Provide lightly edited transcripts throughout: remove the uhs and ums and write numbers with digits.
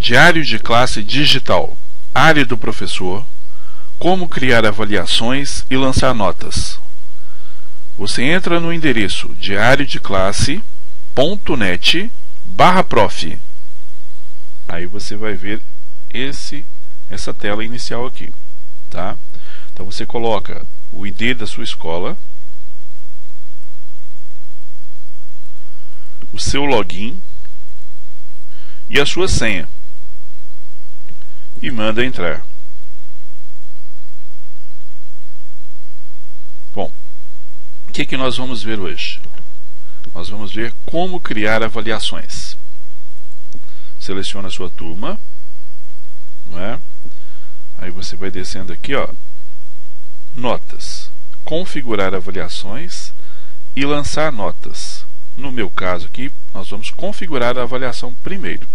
Diário de classe digital, área do professor, como criar avaliações e lançar notas. Você entra no endereço diariodeclasse.net/prof. Aí você vai ver essa tela inicial aqui, tá? Então você coloca o ID da sua escola, o seu login e a sua senha e manda entrar. Bom, o que nós vamos ver hoje? Nós vamos ver como criar avaliações. Seleciona a sua turma, não é? Aí você vai descendo aqui, ó, notas, configurar avaliações e lançar notas. No meu caso aqui, nós vamos configurar a avaliação primeiro.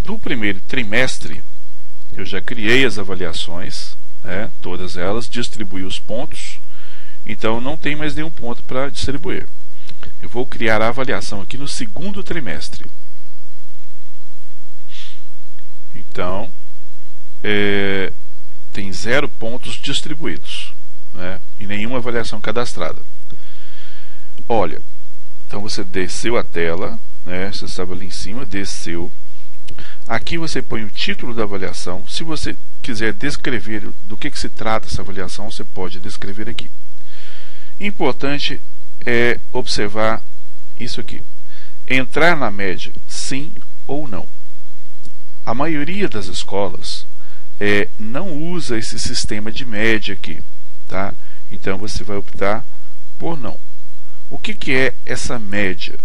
Do primeiro trimestre, eu já criei as avaliações, né, todas elas, distribuí os pontos, então não tem mais nenhum ponto para distribuir. Eu vou criar a avaliação aqui no segundo trimestre. Então, tem 0 pontos distribuídos, né, e nenhuma avaliação cadastrada. Olha, então você desceu a tela, né, você estava ali em cima, desceu. Aqui você põe o título da avaliação. Se você quiser descrever do que se trata essa avaliação, você pode descrever aqui. Importante é observar isso aqui. Entrar na média, sim ou não. A maioria das escolas não usa esse sistema de média aqui, tá? Então você vai optar por não. O que é essa média?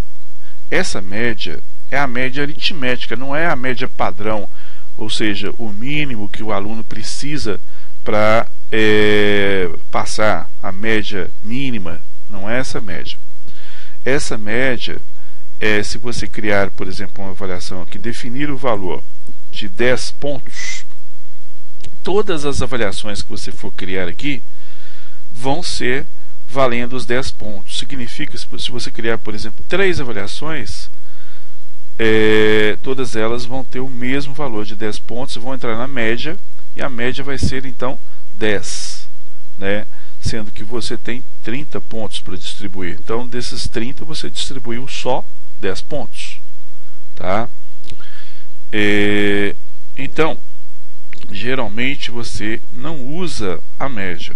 Essa média é a média aritmética, não é a média padrão, ou seja, o mínimo que o aluno precisa para passar, a média mínima, não é essa média. Essa média se você criar, por exemplo, uma avaliação aqui, definir o valor de 10 pontos, todas as avaliações que você for criar aqui vão ser valendo os 10 pontos. Significa, se você criar, por exemplo, 3 avaliações, todas elas vão ter o mesmo valor de 10 pontos, vão entrar na média, e a média vai ser então 10, né? Sendo que você tem 30 pontos para distribuir. Então, desses 30, você distribuiu só 10 pontos, tá? Então, geralmente você não usa a média.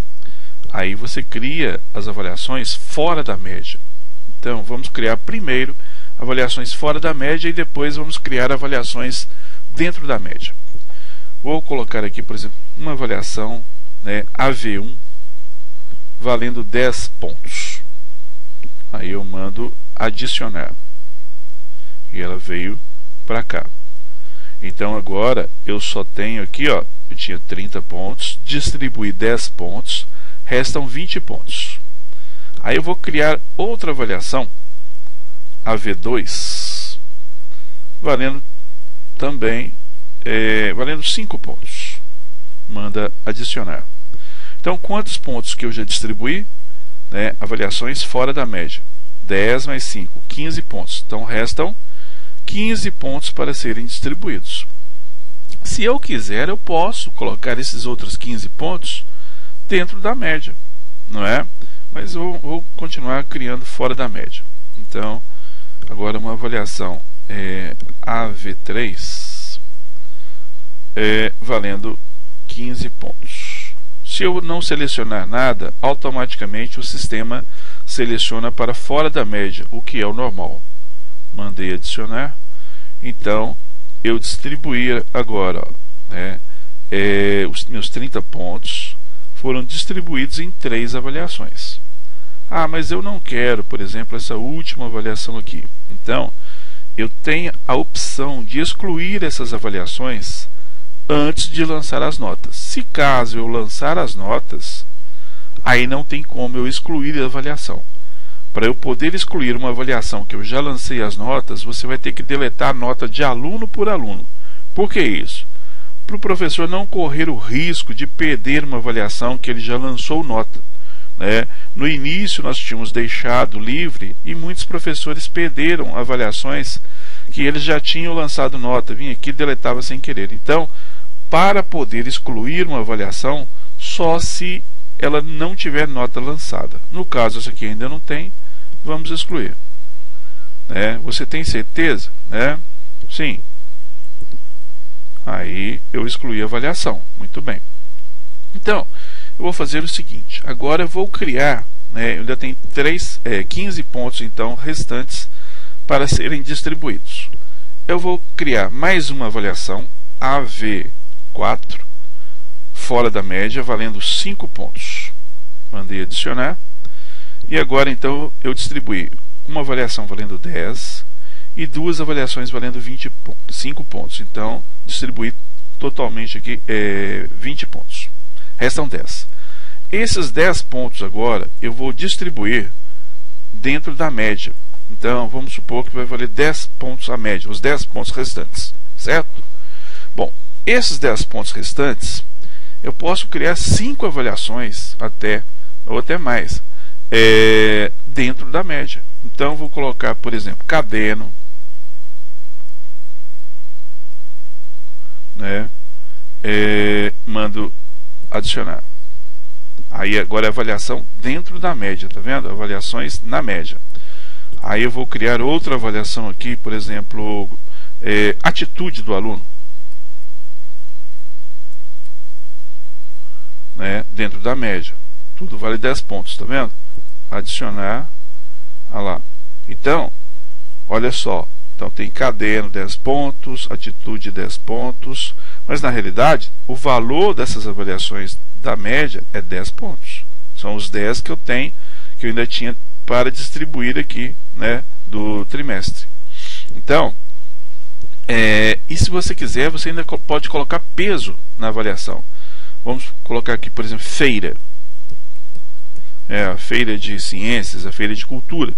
Aí você cria as avaliações fora da média. Então, vamos criar primeiro avaliações fora da média e depois vamos criar avaliações dentro da média. Vou colocar aqui, por exemplo, uma avaliação, né, AV1 valendo 10 pontos. Aí eu mando adicionar e ela veio para cá. Então agora eu só tenho aqui, ó, eu tinha 30 pontos, distribuí 10 pontos, restam 20 pontos. Aí eu vou criar outra avaliação, AV2, valendo também valendo 5 pontos. Manda adicionar. Então, quantos pontos que eu já distribuí? Né, avaliações fora da média. 10 mais 5, 15 pontos. Então, restam 15 pontos para serem distribuídos. Se eu quiser, eu posso colocar esses outros 15 pontos dentro da média, não é? Mas eu vou continuar criando fora da média. Então, agora uma avaliação AV3 valendo 15 pontos. Se eu não selecionar nada, automaticamente o sistema seleciona para fora da média, o que é o normal. Mandei adicionar. Então, eu distribuí agora, ó, os meus 30 pontos foram distribuídos em 3 avaliações. Ah, mas eu não quero, por exemplo, essa última avaliação aqui. Então, eu tenho a opção de excluir essas avaliações antes de lançar as notas. Se caso eu lançar as notas, aí não tem como eu excluir a avaliação. Para eu poder excluir uma avaliação que eu já lancei as notas, você vai ter que deletar a nota de aluno por aluno. Por que isso? Para o professor não correr o risco de perder uma avaliação que ele já lançou nota. né? No início nós tínhamos deixado livre e muitos professores perderam avaliações que eles já tinham lançado nota, vinha aqui e deletava sem querer. Então, para poder excluir uma avaliação, só se ela não tiver nota lançada. No caso, essa aqui ainda não tem, vamos excluir. Né? Você tem certeza? Né? Sim. Aí eu excluí a avaliação. Muito bem. Então, eu vou fazer o seguinte. Agora eu vou criar, né, eu ainda tenho 15 pontos então restantes para serem distribuídos. Eu vou criar mais uma avaliação AV4 fora da média, valendo 5 pontos. Mandei adicionar. E agora então eu distribuí uma avaliação valendo 10 e duas avaliações valendo 25 pontos. Então, distribuí totalmente aqui 20 pontos. Restam 10. Esses 10 pontos agora eu vou distribuir dentro da média. Então, vamos supor que vai valer 10 pontos a média, os 10 pontos restantes, certo? Bom, esses 10 pontos restantes, eu posso criar 5 avaliações ou até mais, dentro da média. Então, vou colocar, por exemplo, caderno, né? Mando adicionar. Aí agora é avaliação dentro da média, tá vendo? Avaliações na média. Aí eu vou criar outra avaliação aqui, por exemplo, atitude do aluno, né? Dentro da média. Tudo vale 10 pontos, tá vendo? Adicionar. Olha lá. Então, olha só. Então tem caderno 10 pontos, atitude 10 pontos, mas na realidade o valor dessas avaliações da média é 10 pontos. São os 10 que eu tenho, que eu ainda tinha para distribuir aqui, né, do trimestre. Então, e se você quiser, você ainda pode colocar peso na avaliação. Vamos colocar aqui, por exemplo, feira. A feira de ciências, a feira de cultura.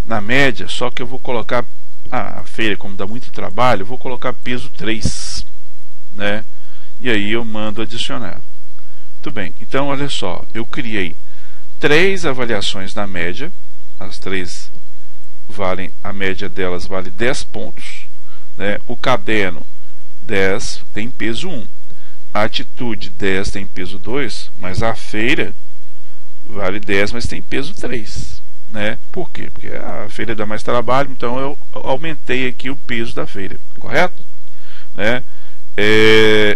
Na média, só que eu vou colocar a feira, como dá muito trabalho, eu vou colocar peso 3, né? E aí eu mando adicionar. Muito bem, então olha só, eu criei 3 avaliações na média, as 3 valem, a média delas vale 10 pontos, né? O caderno 10 tem peso 1, a atitude 10 tem peso 2, mas a feira vale 10, mas tem peso 3. Né? Por quê? Porque a feira dá mais trabalho, então eu aumentei aqui o peso da feira, correto? Né?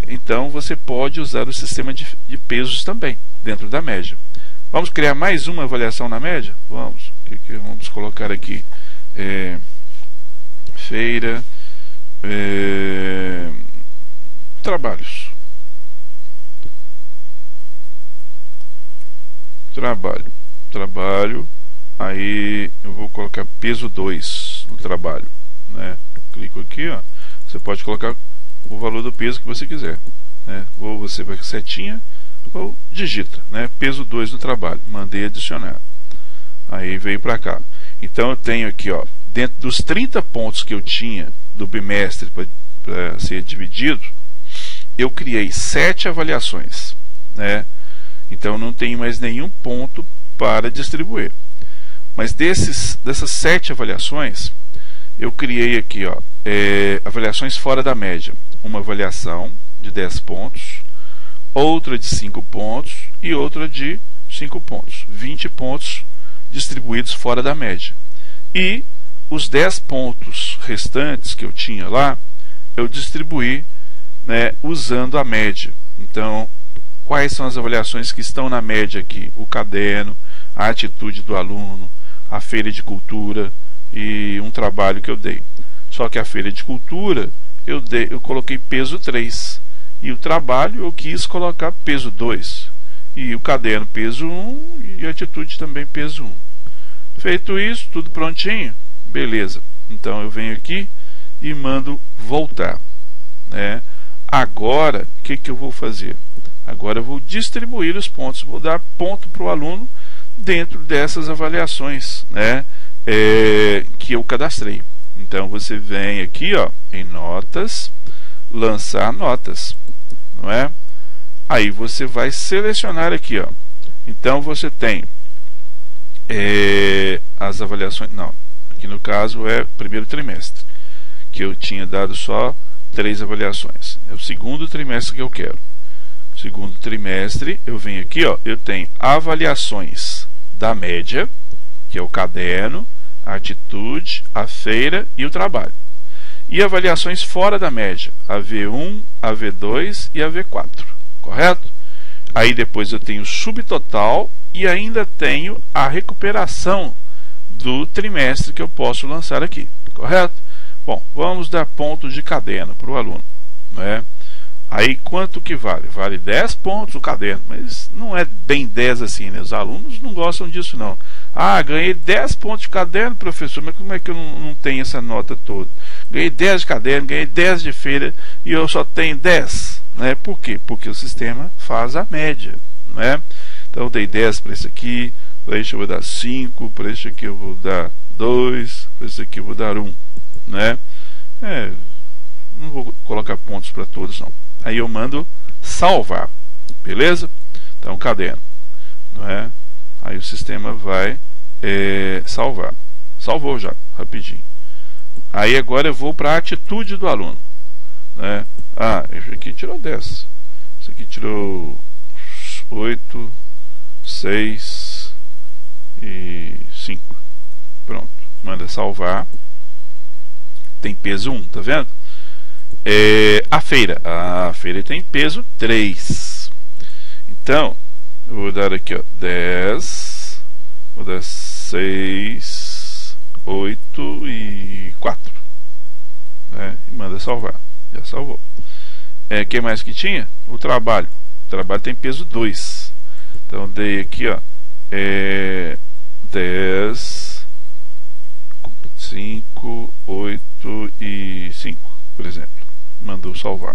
Então você pode usar o sistema de pesos também, dentro da média. Vamos criar mais uma avaliação na média? Vamos. O que vamos colocar aqui? Feira, trabalhos. Trabalho. Aí eu vou colocar peso 2 no trabalho, né? Clico aqui, ó. Você pode colocar o valor do peso que você quiser, né? Ou você vai setinha ou digita, né? Peso 2 no trabalho. Mandei adicionar. Aí veio para cá. Então eu tenho aqui, ó, dentro dos 30 pontos que eu tinha do bimestre para ser dividido, eu criei 7 avaliações, né? Então não tenho mais nenhum ponto para distribuir. Mas dessas 7 avaliações, eu criei aqui, ó, avaliações fora da média. Uma avaliação de 10 pontos, outra de 5 pontos e outra de 5 pontos. 20 pontos distribuídos fora da média. E os 10 pontos restantes que eu tinha lá, eu distribuí, né, usando a média. Então, quais são as avaliações que estão na média aqui? O caderno, a atitude do aluno, a feira de cultura e um trabalho que eu dei. Só que a feira de cultura eu coloquei peso 3 e o trabalho eu quis colocar peso 2 e o caderno peso 1 e a atitude também peso 1. Feito isso, tudo prontinho, beleza. Então eu venho aqui e mando voltar, né? Agora o que eu vou fazer? Agora eu vou distribuir os pontos, vou dar ponto para o aluno dentro dessas avaliações, né, que eu cadastrei. Então você vem aqui, ó, em notas, lançar notas, não é? Aí você vai selecionar aqui, ó. Então você tem as avaliações, não, aqui no caso é primeiro trimestre, que eu tinha dado só 3 avaliações. É o segundo trimestre que eu quero. Segundo trimestre, eu venho aqui, ó, eu tenho avaliações da média, que é o caderno, a atitude, a feira e o trabalho. E avaliações fora da média, a V1, a V2 e a V4, correto? Aí depois eu tenho o subtotal e ainda tenho a recuperação do trimestre que eu posso lançar aqui, correto? Bom, vamos dar pontos de caderno para o aluno, né? Aí quanto que vale? Vale 10 pontos o caderno, mas não é bem 10 assim, né? Os alunos não gostam disso não. Ah, ganhei 10 pontos de caderno, professor, mas como é que eu não tenho essa nota toda? Ganhei 10 de caderno, ganhei 10 de feira e eu só tenho 10, né? Por quê? Porque o sistema faz a média, né? Então eu dei 10 para esse aqui, para esse eu vou dar 5, para esse aqui eu vou dar 2, para esse aqui eu vou dar 1, né? Não vou colocar pontos para todos não. Aí eu mando salvar, beleza? Então caderno, não é? Aí o sistema vai salvar. Salvou já, rapidinho. Aí agora eu vou para a atitude do aluno, né? Ah, esse aqui tirou 10. Esse aqui tirou 8, 6 e 5. Pronto, manda salvar. Tem peso 1, tá vendo? A feira tem peso 3. Então eu vou dar aqui, ó, 10, vou dar 6, 8 e 4, né? E manda salvar. Já salvou. Que mais que tinha? O trabalho tem peso 2. Então dei aqui, ó, 10, 5, 8 e 5, por exemplo. Mandou salvar.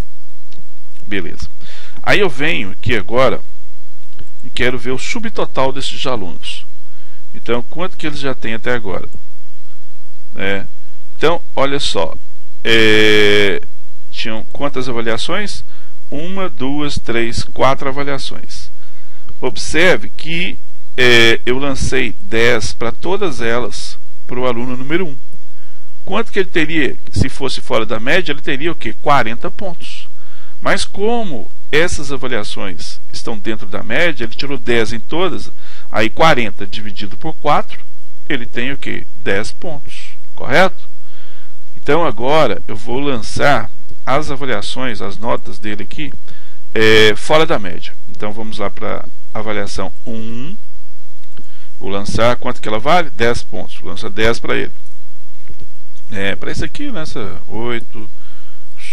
Beleza. Aí eu venho aqui agora e quero ver o subtotal desses alunos. Então, quanto que eles já têm até agora? Então, olha só. Tinham quantas avaliações? 1, 2, 3, 4 avaliações. Observe que eu lancei 10 para todas elas para o aluno número 1. Quanto que ele teria, se fosse fora da média? Ele teria o quê? 40 pontos. Mas como essas avaliações estão dentro da média, ele tirou 10 em todas, aí 40 dividido por 4, ele tem o quê? 10 pontos, correto? Então agora eu vou lançar as avaliações, as notas dele aqui, fora da média. Então vamos lá para a avaliação 1, vou lançar, quanto que ela vale? 10 pontos, vou lançar 10 para ele. Para esse aqui, lança 8,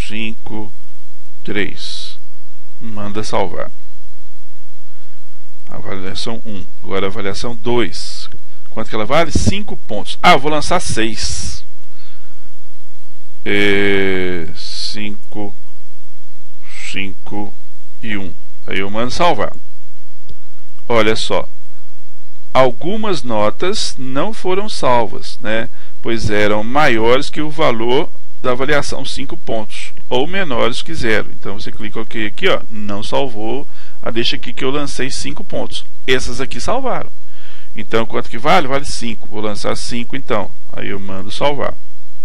5, 3. Manda salvar. Avaliação 1. Agora a avaliação 2. Quanto que ela vale? 5 pontos. Ah, eu vou lançar 6. 5, 5 e 1. Aí eu mando salvar. Olha só. Algumas notas não foram salvas, né? Pois eram maiores que o valor da avaliação 5 pontos, ou menores que 0. Então você clica OK aqui, ó, não salvou, deixa aqui que eu lancei 5 pontos. Essas aqui salvaram. Então quanto que vale? Vale 5. Vou lançar 5 então. Aí eu mando salvar.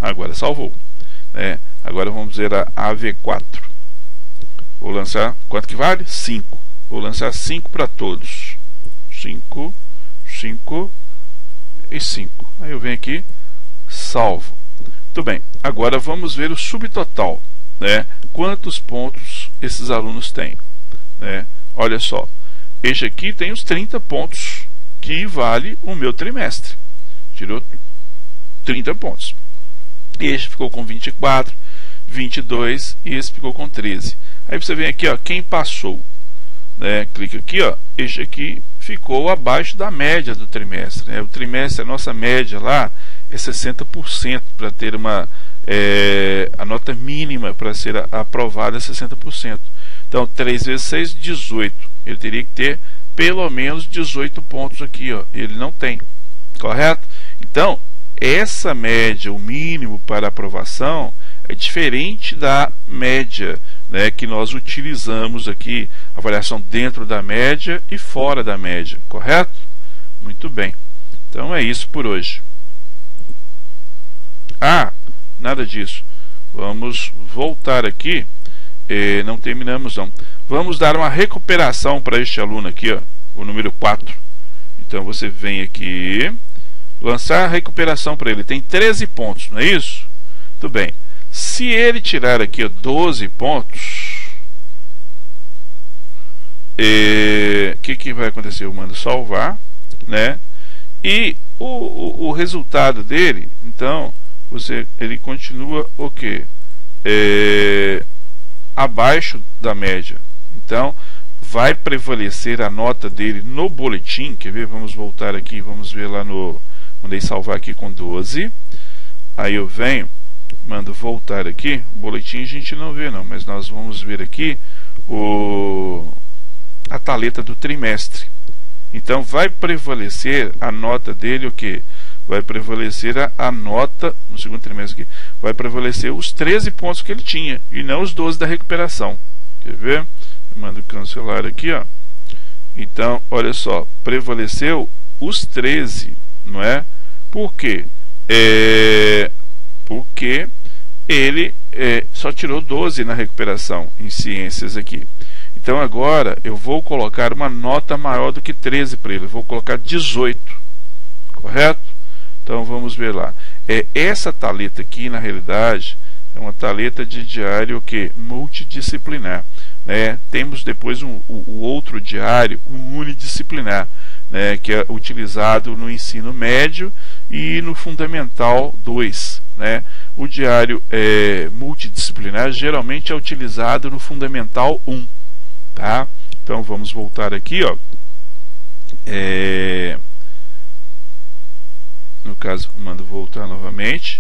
Agora salvou. Agora vamos ver a AV4. Vou lançar, quanto que vale? 5. Vou lançar 5 para todos. 5, 5 e 5. Aí eu venho aqui, salvo. Muito bem, agora vamos ver o subtotal, né? Quantos pontos esses alunos têm, né? Olha só, este aqui tem os 30 pontos que vale o meu trimestre. Tirou 30 pontos. Este ficou com 24, 22 e esse ficou com 13. Aí você vem aqui, ó, quem passou, né? Clica aqui, ó, este aqui ficou abaixo da média do trimestre, né? O trimestre, a nossa média lá é 60%, para ter a nota mínima para ser aprovada é 60%. Então 3 vezes 6, 18. Ele teria que ter pelo menos 18 pontos aqui, ó. Ele não tem, correto? Então essa média, o mínimo para aprovação, é diferente da média, né, que nós utilizamos aqui, avaliação dentro da média e fora da média, correto? Muito bem. Então é isso por hoje. Nada disso. Vamos voltar aqui. Não terminamos não. Vamos dar uma recuperação para este aluno aqui, ó, o número 4. Então você vem aqui, lançar a recuperação para ele. Tem 13 pontos, não é isso? Muito bem. Se ele tirar aqui, ó, 12 pontos, o que vai acontecer? Eu mando salvar, né? E o resultado dele, então, ele continua o quê? Abaixo da média. Então vai prevalecer a nota dele no boletim. Quer ver? Vamos voltar aqui, vamos ver lá no... Mandei salvar aqui com 12. Aí eu venho, mando voltar aqui. O boletim a gente não vê não, mas nós vamos ver aqui a taleta do trimestre. Então vai prevalecer a nota dele o que? Vai prevalecer a nota no segundo trimestre aqui, vai prevalecer os 13 pontos que ele tinha e não os 12 da recuperação. Quer ver? Eu mando cancelar aqui, ó. Então, olha só, prevaleceu os 13, não é? Por quê? Porque ele só tirou 12 na recuperação em ciências aqui. Então agora eu vou colocar uma nota maior do que 13 para ele. Eu vou colocar 18, correto? Então vamos ver lá. Essa taleta aqui, na realidade, é uma taleta de diário que multidisciplinar. Né? Temos depois o outro diário, unidisciplinar, né? Que é utilizado no ensino médio e no Fundamental 2. Né? O diário multidisciplinar geralmente é utilizado no Fundamental 1. Tá? Então vamos voltar aqui, ó. No caso, mando voltar novamente.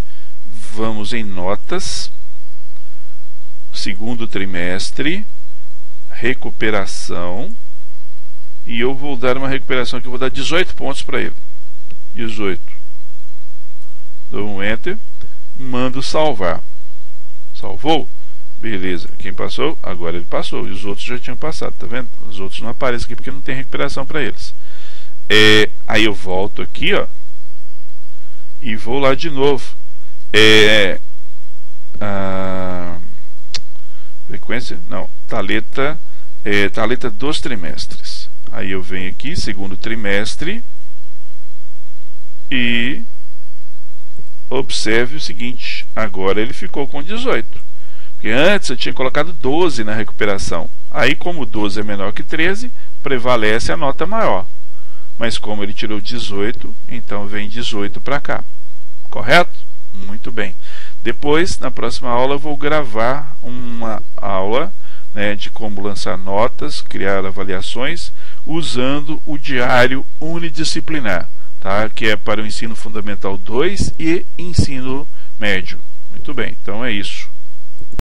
Vamos em notas, segundo trimestre, recuperação, e eu vou dar uma recuperação que eu vou dar 18 pontos para ele. 18. Dou um enter, mando salvar. Salvou? Beleza. Quem passou? Agora ele passou. E os outros já tinham passado, tá vendo? Os outros não aparecem aqui porque não tem recuperação para eles. Aí eu volto aqui, ó, e vou lá de novo. Frequência? Não. Taleta dos trimestres. Aí eu venho aqui, segundo trimestre, e observe o seguinte. Agora ele ficou com 18. Porque antes eu tinha colocado 12 na recuperação. Aí, como 12 é menor que 13, prevalece a nota maior. Mas como ele tirou 18, então vem 18 para cá. Correto? Muito bem. Depois, na próxima aula, eu vou gravar uma aula, né, de como lançar notas, criar avaliações, usando o diário unidisciplinar, tá? Que é para o ensino fundamental 2 e ensino médio. Muito bem, então é isso.